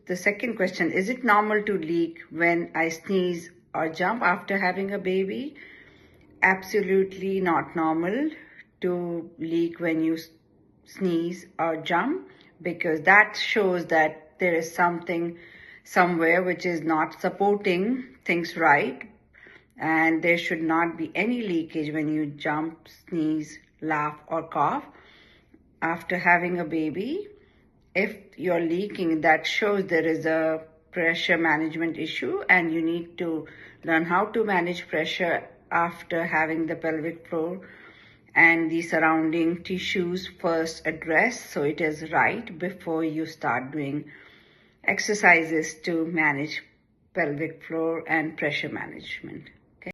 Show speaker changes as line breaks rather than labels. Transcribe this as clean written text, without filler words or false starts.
the second question, is it normal to leak when I sneeze or jump after having a baby? Absolutely not normal to leak when you sneeze or jump, because that shows that there is something somewhere which is not supporting things right, and there should not be any leakage when you jump, sneeze, laugh or cough after having a baby. If you're leaking, that shows there is a pressure management issue, and you need to learn how to manage pressure after having the pelvic floor and the surrounding tissues first addressed, so it is right before you start doing exercises to manage pelvic floor and pressure management.